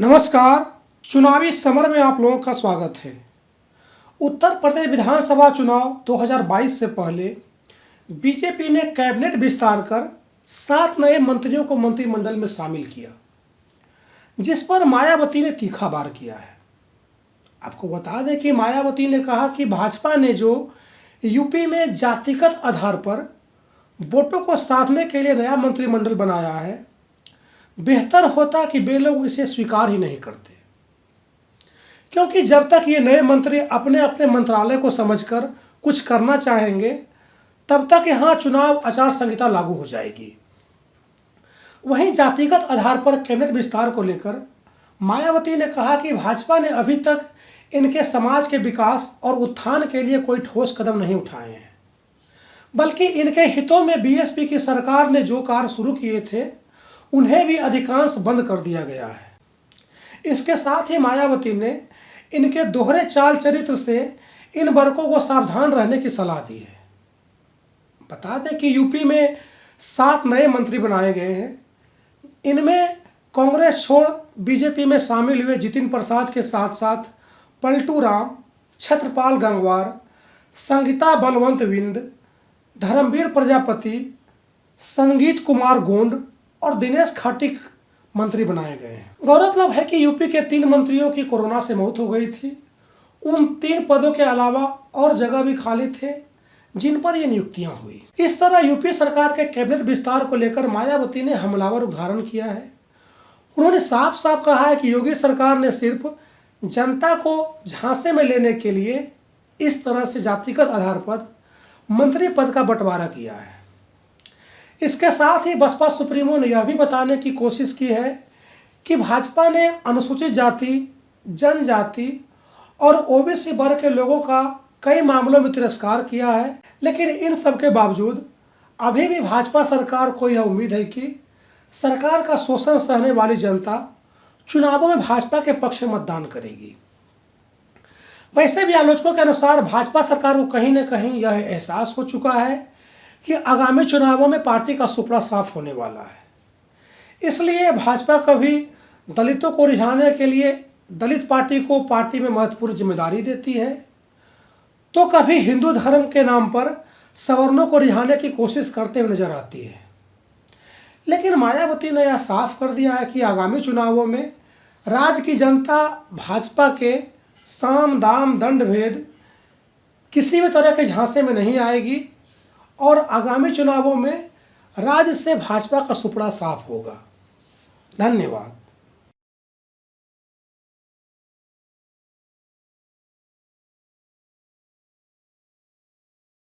नमस्कार। चुनावी समर में आप लोगों का स्वागत है। उत्तर प्रदेश विधानसभा चुनाव 2022 से पहले बीजेपी ने कैबिनेट विस्तार कर 7 नए मंत्रियों को मंत्रिमंडल में शामिल किया, जिस पर मायावती ने तीखा वार किया है। आपको बता दें कि मायावती ने कहा कि भाजपा ने जो यूपी में जातिगत आधार पर वोटों को साधने के लिए नया मंत्रिमंडल बनाया है, बेहतर होता कि वे लोग इसे स्वीकार ही नहीं करते, क्योंकि जब तक ये नए मंत्री अपने अपने मंत्रालय को समझकर कुछ करना चाहेंगे, तब तक यहाँ चुनाव आचार संहिता लागू हो जाएगी। वहीं जातिगत आधार पर कैबिनेट विस्तार को लेकर मायावती ने कहा कि भाजपा ने अभी तक इनके समाज के विकास और उत्थान के लिए कोई ठोस कदम नहीं उठाए हैं, बल्कि इनके हितों में बीएसपी की सरकार ने जो कार्य शुरू किए थे उन्हें भी अधिकांश बंद कर दिया गया है। इसके साथ ही मायावती ने इनके दोहरे चाल चरित्र से इन वर्गों को सावधान रहने की सलाह दी है। बता दें कि यूपी में 7 नए मंत्री बनाए गए हैं। इनमें कांग्रेस छोड़ बीजेपी में शामिल हुए जितिन प्रसाद के साथ साथ पलटू राम, छत्रपाल गंगवार, संगीता बलवंत विंद, धर्मवीर प्रजापति, संगीत कुमार गोंड और दिनेश खाटिक मंत्री बनाए गए हैं। गौरतलब है कि यूपी के 3 मंत्रियों की कोरोना से मौत हो गई थी। उन 3 पदों के अलावा और जगह भी खाली थे जिन पर ये नियुक्तियां हुई। इस तरह यूपी सरकार के कैबिनेट विस्तार को लेकर मायावती ने हमलावर उदाहरण किया है। उन्होंने साफ साफ कहा है कि योगी सरकार ने सिर्फ जनता को झांसे में लेने के लिए इस तरह से जातिगत आधार पर मंत्री पद का बंटवारा किया है। इसके साथ ही बसपा सुप्रीमो ने यह भी बताने की कोशिश की है कि भाजपा ने अनुसूचित जाति, जनजाति और ओबीसी वर्ग के लोगों का कई मामलों में तिरस्कार किया है, लेकिन इन सब के बावजूद अभी भी भाजपा सरकार को यह उम्मीद है कि सरकार का शोषण सहने वाली जनता चुनावों में भाजपा के पक्ष में मतदान करेगी। वैसे भी आलोचकों के अनुसार भाजपा सरकार को कहीं न कहीं यह एहसास हो चुका है कि आगामी चुनावों में पार्टी का सुपड़ा साफ होने वाला है। इसलिए भाजपा कभी दलितों को रिझाने के लिए दलित पार्टी को पार्टी में महत्वपूर्ण जिम्मेदारी देती है, तो कभी हिंदू धर्म के नाम पर सवर्णों को रिझाने की कोशिश करते हुए नजर आती है। लेकिन मायावती ने यह साफ कर दिया है कि आगामी चुनावों में राज्य की जनता भाजपा के साम दाम दंड भेद किसी भी तरह के झांसे में नहीं आएगी और आगामी चुनावों में राज्य से भाजपा का सुपड़ा साफ होगा। धन्यवाद।